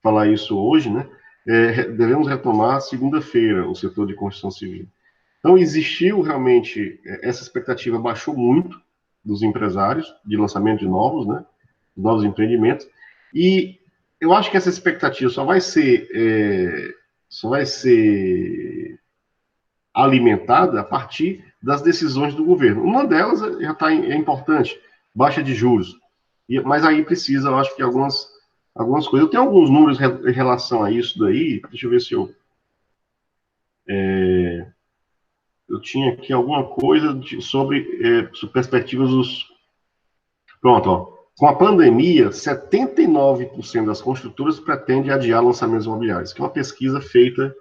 falar isso hoje, né? Devemos retomar segunda-feira o setor de construção civil. Então, existiu realmente, essa expectativa baixou muito dos empresários de lançamento de novos empreendimentos, e eu acho que essa expectativa só vai ser alimentada a partir das decisões do governo. Uma delas já é importante, baixa de juros. Mas aí precisa, eu acho que algumas coisas. Eu tenho alguns números em relação a isso daí. Deixa eu ver se eu tinha aqui alguma coisa sobre perspectivas dos. Pronto, ó. Com a pandemia, 79% das construtoras pretendem adiar lançamentos imobiliários, que é uma pesquisa feita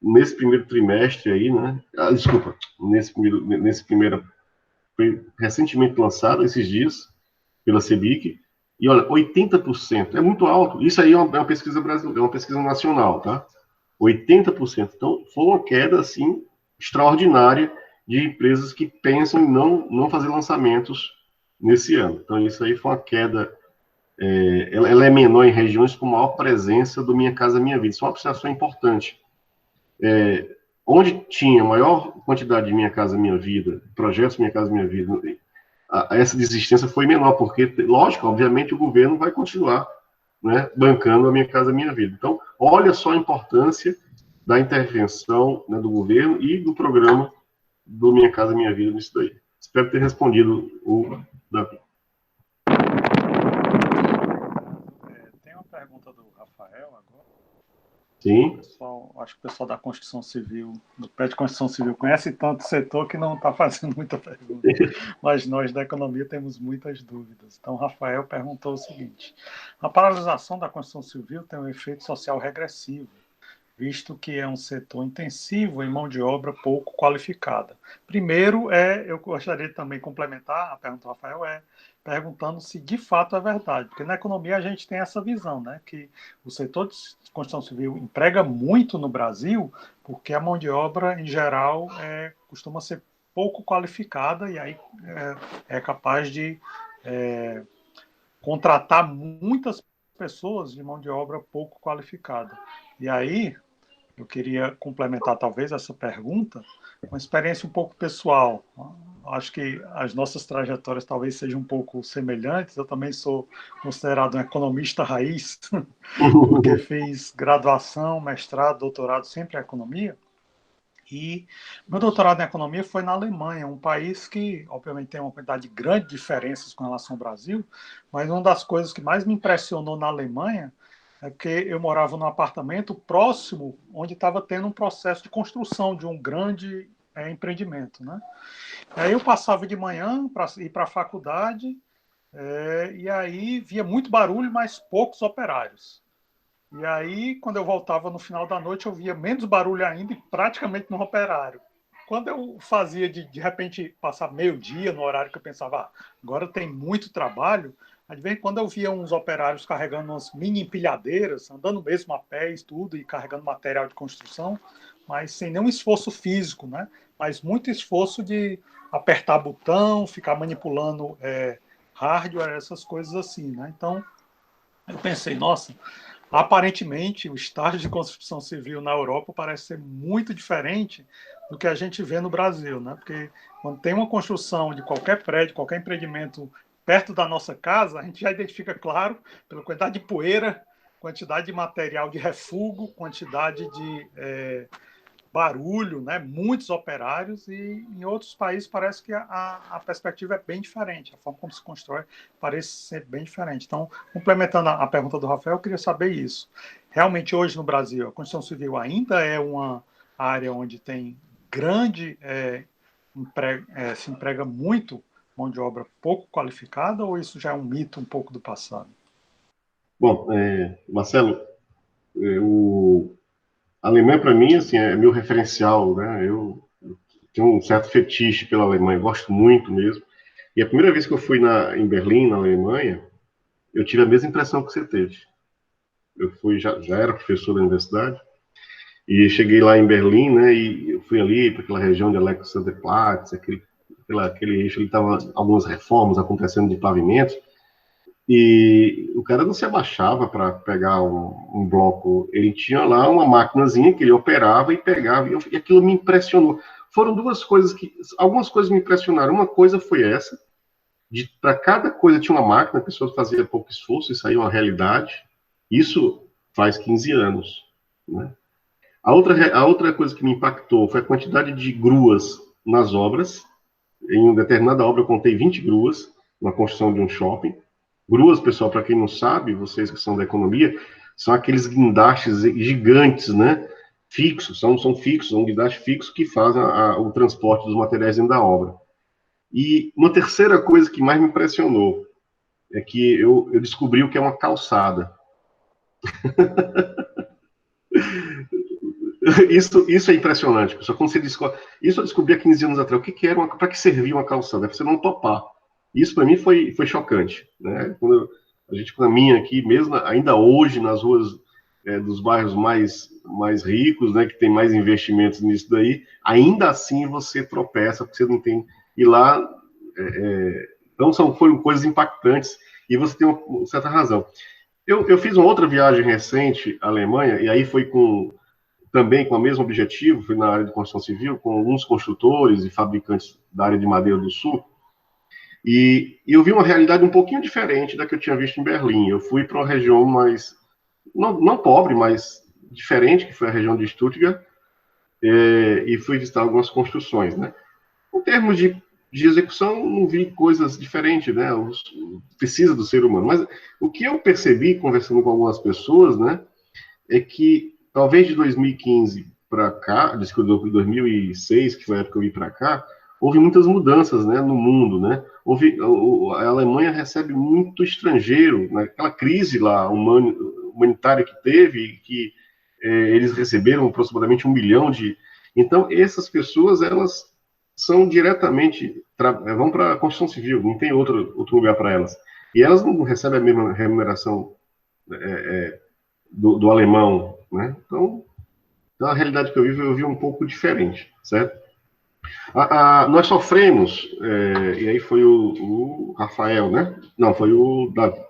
nesse primeiro trimestre aí, né? Desculpa, nesse primeiro, foi recentemente lançado, esses dias, pela Sebic, e olha, 80%, é muito alto. Isso aí é uma pesquisa brasileira, é uma pesquisa nacional, tá? 80%. Então, foi uma queda, assim, extraordinária de empresas que pensam em não fazer lançamentos nesse ano. Então, isso aí foi uma queda, ela é menor em regiões com maior presença do Minha Casa Minha Vida. Isso é uma observação importante. Onde tinha maior quantidade de Minha Casa Minha Vida, projetos Minha Casa Minha Vida, essa desistência foi menor, porque, lógico, obviamente, o governo vai continuar, né, bancando a Minha Casa Minha Vida. Então, olha só a importância da intervenção, né, do governo e do programa do Minha Casa Minha Vida nisso daí. Espero ter respondido o Davi. Tem uma pergunta do Rafael agora. Sim. Acho que o pessoal da construção civil, do pé de construção civil, conhece tanto o setor que não está fazendo muita pergunta. Mas nós da economia temos muitas dúvidas. Então, Rafael perguntou o seguinte: a paralisação da construção civil tem um efeito social regressivo, visto que é um setor intensivo em mão de obra pouco qualificada. Primeiro, eu gostaria de também complementar a pergunta do Rafael, perguntando se de fato é verdade, porque na economia a gente tem essa visão, né, que o setor de construção civil emprega muito no Brasil, porque a mão de obra, em geral, costuma ser pouco qualificada e aí é capaz de contratar muitas pessoas de mão de obra pouco qualificada. E aí, eu queria complementar talvez essa pergunta com uma experiência um pouco pessoal. Acho que as nossas trajetórias talvez sejam um pouco semelhantes. Eu também sou considerado um economista raiz, porque fiz graduação, mestrado, doutorado sempre em economia. E meu doutorado em economia foi na Alemanha, um país que, obviamente, tem uma quantidade de grandes diferenças com relação ao Brasil, mas uma das coisas que mais me impressionou na Alemanha é que eu morava num apartamento próximo onde estava tendo um processo de construção de um grande empreendimento, né? Aí eu passava de manhã para ir para a faculdade e aí via muito barulho, mas poucos operários. E aí, quando eu voltava no final da noite, eu via menos barulho ainda e praticamente no operário. Quando eu fazia de repente passar meio-dia no horário que eu pensava, agora tem muito trabalho, de vez em quando eu via uns operários carregando umas mini empilhadeiras, andando mesmo a pé e tudo, e carregando material de construção, mas sem nenhum esforço físico, né? Mas muito esforço de apertar botão, ficar manipulando hardware, essas coisas assim, né? Então, eu pensei, nossa, aparentemente, o estágio de construção civil na Europa parece ser muito diferente do que a gente vê no Brasil, né? Porque quando tem uma construção de qualquer prédio, qualquer empreendimento perto da nossa casa, a gente já identifica, claro, pela quantidade de poeira, quantidade de material de refúgio, quantidade de barulho, né? Muitos operários, e em outros países parece que a perspectiva é bem diferente, a forma como se constrói parece ser bem diferente. Então, complementando a pergunta do Rafael, eu queria saber isso. Realmente, hoje no Brasil, a construção civil ainda é uma área onde tem grande, se emprega muito mão de obra pouco qualificada, ou isso já é um mito um pouco do passado? Bom, Marcelo, a Alemanha, para mim, assim, é meu referencial, né? Eu tenho um certo fetiche pela Alemanha, gosto muito mesmo. E a primeira vez que eu fui em Berlim, na Alemanha, eu tive a mesma impressão que você teve. Eu já era professor da universidade, e cheguei lá em Berlim, né? E eu fui ali para aquela região de Alexanderplatz, aquele eixo, ele estava algumas reformas acontecendo de pavimentos. E o cara não se abaixava para pegar um bloco. Ele tinha lá uma maquinazinha que ele operava e pegava, e aquilo me impressionou. Foram algumas coisas me impressionaram. Uma coisa foi essa, para cada coisa tinha uma máquina, a pessoa fazia pouco esforço, isso aí é uma realidade. Isso faz 15 anos, né? A outra coisa que me impactou foi a quantidade de gruas nas obras. Em uma determinada obra eu contei 20 gruas, na construção de um shopping. Gruas, pessoal, para quem não sabe, vocês que são da economia, são aqueles guindastes gigantes, né? Fixos, são fixos, um guindaste fixo que faz o transporte dos materiais dentro da obra. E uma terceira coisa que mais me impressionou é que eu descobri o que é uma calçada. Isso é impressionante, pessoal. Quando você descobre, isso eu descobri há 15 anos atrás. O que era, para que servia uma calçada? É para você não topar. Isso para mim foi chocante, né? Quando a gente caminha aqui, mesmo ainda hoje nas ruas dos bairros mais ricos, né, que tem mais investimentos nisso daí, ainda assim você tropeça porque você não tem. E lá, então foram coisas impactantes. E você tem uma certa razão. Eu fiz uma outra viagem recente à Alemanha e aí foi também com o mesmo objetivo, fui na área de construção civil, com alguns construtores e fabricantes da área de madeira do Sul, e eu vi uma realidade um pouquinho diferente da que eu tinha visto em Berlim. Eu fui para uma região mais, não pobre, mas diferente, que foi a região de Stuttgart, e fui visitar algumas construções, né? Em termos de execução, não vi coisas diferentes, né? Precisa do ser humano. Mas o que eu percebi, conversando com algumas pessoas, né, é que talvez de 2015 para cá, de 2006, que foi a época que eu vim para cá, houve muitas mudanças, né, no mundo, né? A Alemanha recebe muito estrangeiro, naquela crise lá humanitária que teve, que eles receberam aproximadamente 1 milhão de... Então, essas pessoas, elas são diretamente... vão para a construção civil, não tem outro lugar para elas. E elas não recebem a mesma remuneração do alemão, né? Então, a realidade que eu vi um pouco diferente, certo? Nós sofremos, e aí foi o Rafael, né? Não, foi o Davi.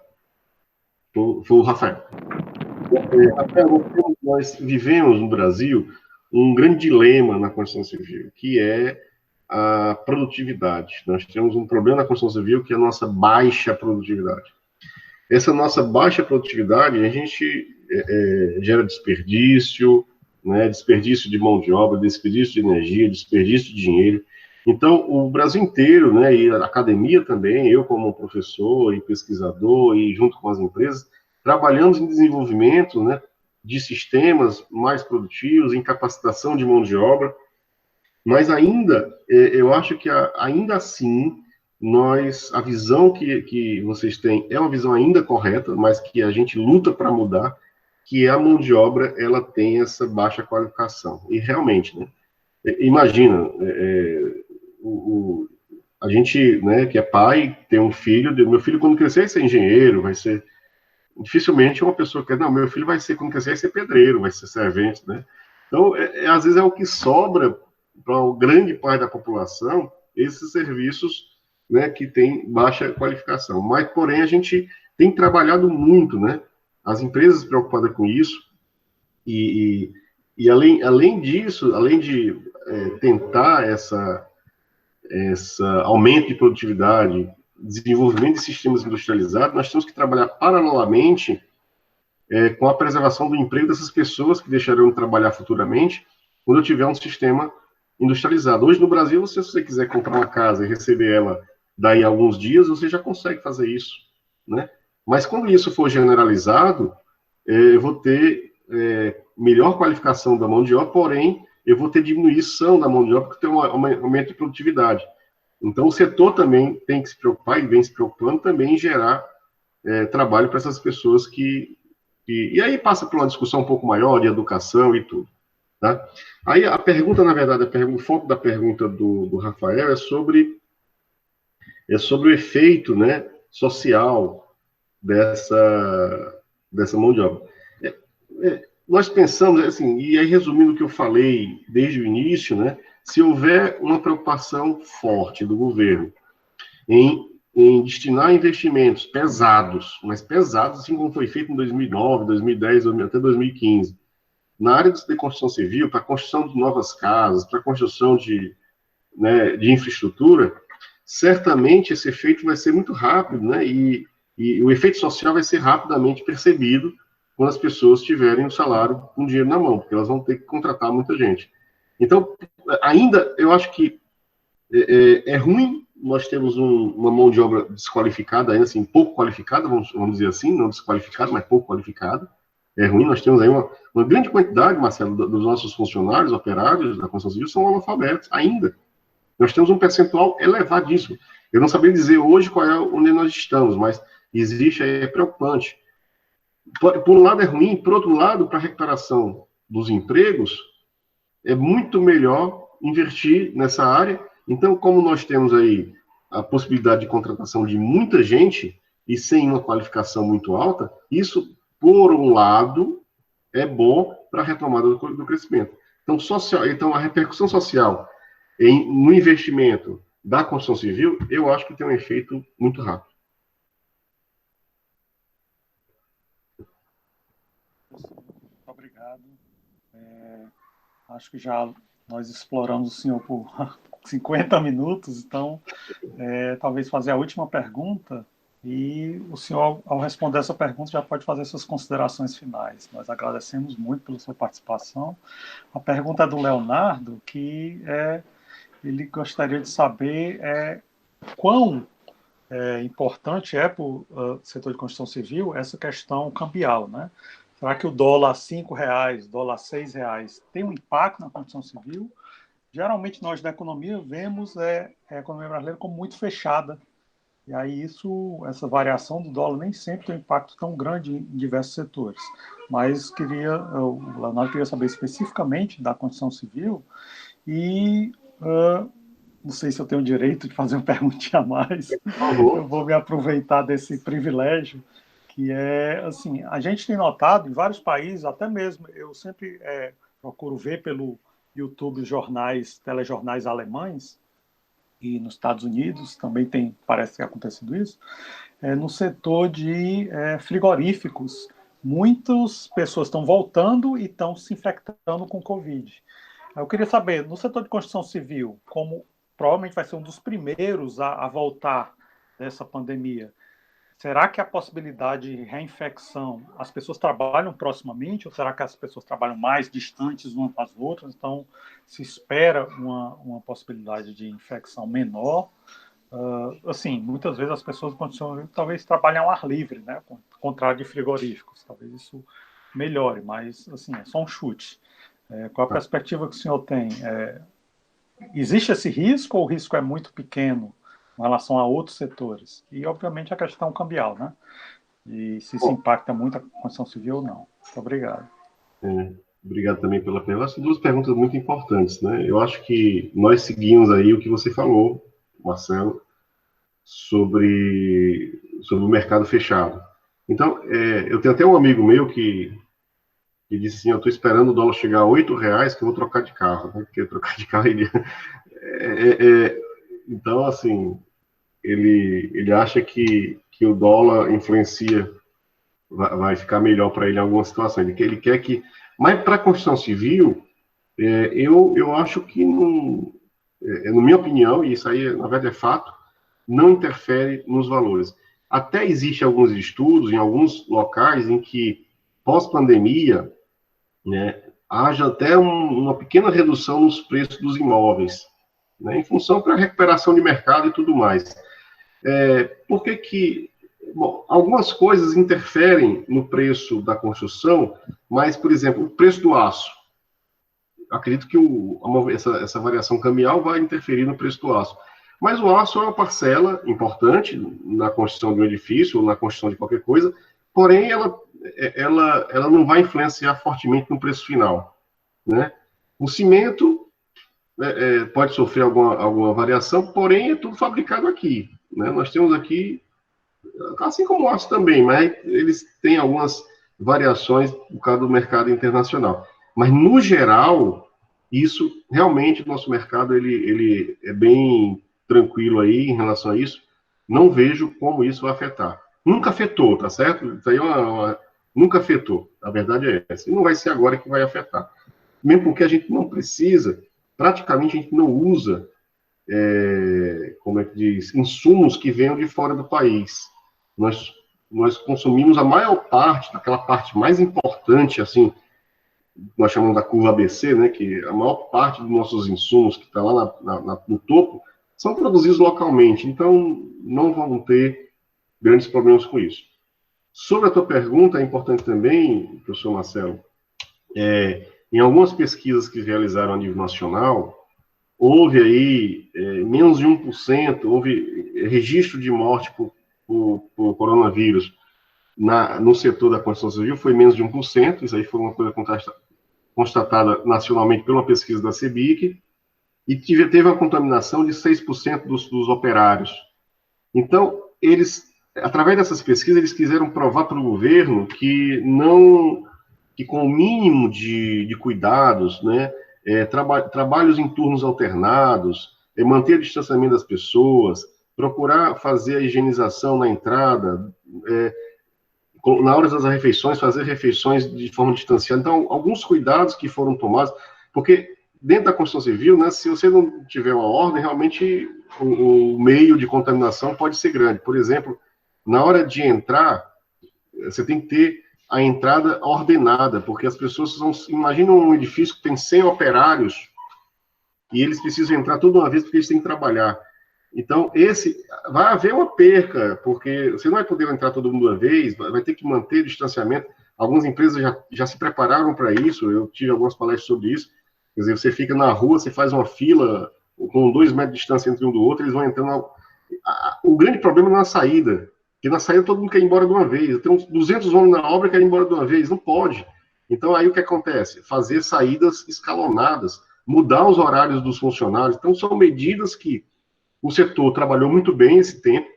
Foi o Rafael. Rafael, nós vivemos no Brasil um grande dilema na construção civil, que é a produtividade. Nós temos um problema na construção civil, que é a nossa baixa produtividade. Essa nossa baixa produtividade, a gente gera desperdício, né, desperdício de mão de obra, desperdício de energia, desperdício de dinheiro. Então, o Brasil inteiro, né, e a academia também, eu como professor e pesquisador, e junto com as empresas, trabalhamos em desenvolvimento, né, de sistemas mais produtivos, em capacitação de mão de obra, mas ainda, eu acho que ainda assim, a visão que vocês têm é uma visão ainda correta, mas que a gente luta para mudar, que a mão de obra, ela tem essa baixa qualificação. E realmente, né, imagina, a gente, né, que é pai, tem um filho, meu filho quando crescer vai ser engenheiro, vai ser... Dificilmente uma pessoa quer, não, meu filho vai ser, quando crescer, vai ser pedreiro, vai ser servente, né? Então, às vezes é o que sobra para a grande parte da população, esses serviços, né, que tem baixa qualificação. Mas, porém, a gente tem trabalhado muito, né? As empresas preocupadas com isso, e além disso, além de tentar essa aumento de produtividade, desenvolvimento de sistemas industrializados, nós temos que trabalhar paralelamente com a preservação do emprego dessas pessoas que deixarão de trabalhar futuramente, quando eu tiver um sistema industrializado. Hoje, no Brasil, se você quiser comprar uma casa e receber ela daí a alguns dias, você já consegue fazer isso, né? Mas quando isso for generalizado, eu vou ter melhor qualificação da mão de obra, porém, eu vou ter diminuição da mão de obra, porque tem um aumento de produtividade. Então, o setor também tem que se preocupar, e vem se preocupando também em gerar trabalho para essas pessoas e aí passa por uma discussão um pouco maior de educação e tudo. Tá? Aí a pergunta, na verdade, o foco da pergunta do Rafael é sobre o efeito, né, social dessa mão de obra. Nós pensamos, assim, e aí resumindo o que eu falei desde o início, né, se houver uma preocupação forte do governo em destinar investimentos pesados, mas pesados, assim como foi feito em 2009, 2010, até 2015, na área de construção civil, para a construção de novas casas, para a construção de infraestrutura, certamente esse efeito vai ser muito rápido, né? E o efeito social vai ser rapidamente percebido quando as pessoas tiverem o salário com dinheiro na mão, porque elas vão ter que contratar muita gente. Então, ainda, eu acho que é ruim, nós temos uma mão de obra desqualificada, ainda assim, pouco qualificada, vamos dizer assim, não desqualificada, mas pouco qualificada. É ruim, nós temos aí uma grande quantidade, Marcelo, dos nossos funcionários, operários da construção civil, são analfabetos, ainda. Nós temos um percentual elevadíssimo. Eu não sabia dizer hoje qual é onde nós estamos, mas existe aí, é preocupante. Por um lado é ruim, por outro lado, para a recuperação dos empregos, é muito melhor investir nessa área. Então, como nós temos aí a possibilidade de contratação de muita gente e sem uma qualificação muito alta, isso, por um lado, é bom para a retomada do crescimento. Então, a repercussão social no investimento da construção civil, eu acho que tem um efeito muito rápido. Obrigado. Acho que já nós exploramos o senhor por 50 minutos, então talvez fazer a última pergunta e o senhor, ao responder essa pergunta, já pode fazer suas considerações finais. Nós agradecemos muito pela sua participação. A pergunta é do Leonardo, que ele gostaria de saber quão importante é para o setor de construção civil essa questão cambial, né? Será que o dólar a R$5, dólar a R$6 tem um impacto na construção civil? Geralmente nós da economia vemos a economia brasileira como muito fechada. E aí essa variação do dólar nem sempre tem um impacto tão grande em diversos setores. Mas o Leonardo queria saber especificamente da construção civil e não sei se eu tenho o direito de fazer uma perguntinha a mais. Eu vou me aproveitar desse privilégio, que assim, a gente tem notado em vários países, até mesmo, eu sempre procuro ver pelo YouTube telejornais alemães, e nos Estados Unidos também parece ter acontecido isso, no setor de frigoríficos, muitas pessoas estão voltando e estão se infectando com Covid. Eu queria saber, no setor de construção civil, como provavelmente vai ser um dos primeiros a voltar dessa pandemia, será que a possibilidade de reinfecção, as pessoas trabalham proximamente ou será que as pessoas trabalham mais distantes umas das outras? Então, se espera uma possibilidade de infecção menor. Assim, muitas vezes as pessoas talvez trabalhem ao ar livre, né? Ao contrário de frigoríficos. Talvez isso melhore, mas assim, é só um chute. Qual a perspectiva que o senhor tem? Existe esse risco ou o risco é muito pequeno em relação a outros setores? E, obviamente, a questão cambial, né? E se isso impacta muito a construção civil ou não. Muito obrigado. Obrigado também pela pergunta. São duas perguntas muito importantes, né? Eu acho que nós seguimos aí o que você falou, Marcelo, sobre o mercado fechado. Então, eu tenho até um amigo meu que disse assim, eu estou esperando o dólar chegar a R$8 que eu vou trocar de carro, né? Porque trocar de carro então, assim, ele acha que o dólar influencia, vai ficar melhor para ele em alguma situação. Ele quer que... Mas para a construção civil, eu acho que, na minha opinião, e isso aí, na verdade, é fato, não interfere nos valores. Até existe alguns estudos em alguns locais em que, pós-pandemia, né, haja até uma pequena redução nos preços dos imóveis, né, em função da recuperação de mercado e tudo mais. Por que bom, algumas coisas interferem no preço da construção, mas, por exemplo, o preço do aço. Acredito que essa variação cambial vai interferir no preço do aço. Mas o aço é uma parcela importante na construção de um edifício ou na construção de qualquer coisa, porém ela não vai influenciar fortemente no preço final, né? O cimento pode sofrer alguma variação, porém é tudo fabricado aqui, né? Nós temos aqui, assim como o aço também, mas eles têm algumas variações por causa do mercado internacional. Mas, no geral, isso, realmente, o nosso mercado, ele é bem tranquilo aí em relação a isso. Não vejo como isso vai afetar. Nunca afetou, tá certo? Isso aí nunca afetou. A verdade é essa. E não vai ser agora que vai afetar. Mesmo porque a gente não precisa, praticamente a gente não usa, como é que diz, insumos que venham de fora do país. Nós consumimos a maior parte, daquela parte mais importante, assim, nós chamamos da curva ABC, né, que a maior parte dos nossos insumos que está lá no topo, são produzidos localmente, então não vão ter grandes problemas com isso. Sobre a tua pergunta, é importante também, professor Marcelo, em algumas pesquisas que realizaram a nível nacional, houve aí menos de 1%, houve registro de morte por coronavírus no setor da construção civil, foi menos de 1%, isso aí foi uma coisa constatada nacionalmente pela pesquisa da CEBIC, e teve uma contaminação de 6% dos operários. Então, através dessas pesquisas, eles quiseram provar para o governo que com o mínimo de cuidados, né, trabalhos em turnos alternados, manter o distanciamento das pessoas, procurar fazer a higienização na entrada, na hora das refeições, fazer refeições de forma distanciada. Então, alguns cuidados que foram tomados, porque dentro da construção civil, né, se você não tiver uma ordem, realmente o meio de contaminação pode ser grande. Por exemplo, na hora de entrar, você tem que ter a entrada ordenada, porque as pessoas imaginam um edifício que tem 100 operários e eles precisam entrar toda uma vez porque eles têm que trabalhar. Então, vai haver uma perca, porque você não vai poder entrar todo mundo uma vez, vai ter que manter o distanciamento. Algumas empresas já se prepararam para isso, eu tive algumas palestras sobre isso. Quer dizer, você fica na rua, você faz uma fila com 2 metros de distância entre um do outro, eles vão entrando. O grande problema é na saída, porque na saída todo mundo quer ir embora de uma vez. Tem uns 200 homens na obra e querem ir embora de uma vez, não pode. Então, aí o que acontece? Fazer saídas escalonadas, mudar os horários dos funcionários. Então, são medidas que o setor trabalhou muito bem esse tempo,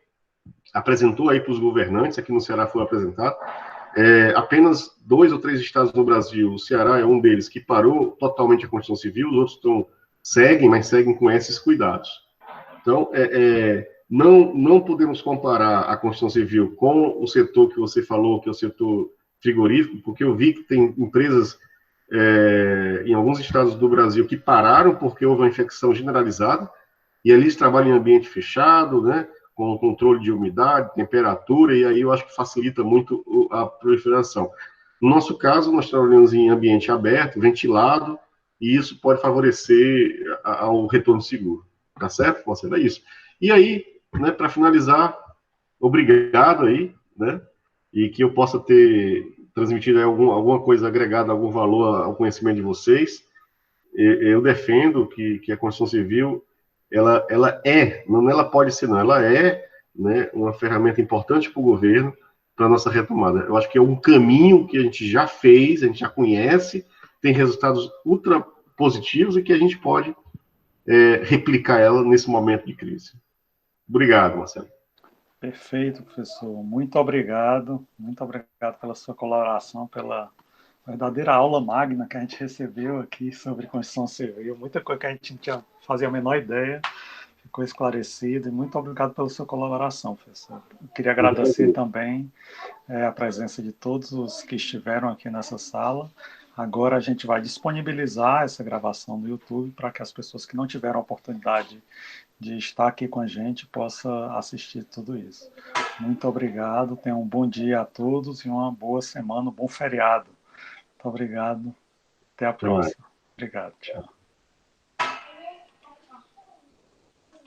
apresentou aí para os governantes, aqui no Ceará foi apresentado. Apenas 2 ou 3 estados no Brasil, o Ceará é um deles, que parou totalmente a construção civil, os outros seguem, mas seguem com esses cuidados. Então, não podemos comparar a construção civil com o setor que você falou, que é o setor frigorífico, porque eu vi que tem empresas em alguns estados do Brasil que pararam porque houve uma infecção generalizada, e ali eles trabalham em ambiente fechado, né, com controle de umidade, temperatura, e aí eu acho que facilita muito a proliferação. No nosso caso, nós trabalhamos em ambiente aberto, ventilado, e isso pode favorecer ao retorno seguro. Tá certo, Marcelo? É isso. E aí, né, para finalizar, obrigado aí, né, e que eu possa ter transmitido alguma coisa agregada, algum valor ao conhecimento de vocês. Eu defendo que a construção civil ela não ela pode ser, não, ela né, uma ferramenta importante para o governo, para a nossa retomada. Eu acho que é um caminho que a gente já fez, a gente já conhece, tem resultados ultra positivos e que a gente pode replicar ela nesse momento de crise. Obrigado, Marcelo. Perfeito, professor. Muito obrigado pela sua colaboração, pela verdadeira aula magna que a gente recebeu aqui sobre construção civil. Muita coisa que a gente não tinha fazia a menor ideia, ficou esclarecido. E muito obrigado pela sua colaboração, professor. Eu queria agradecer também a presença de todos os que estiveram aqui nessa sala. Agora a gente vai disponibilizar essa gravação no YouTube para que as pessoas que não tiveram a oportunidade de estar aqui com a gente possam assistir tudo isso. Muito obrigado, tenham um bom dia a todos e uma boa semana, um bom feriado. Muito obrigado, até a próxima. Obrigado, tchau.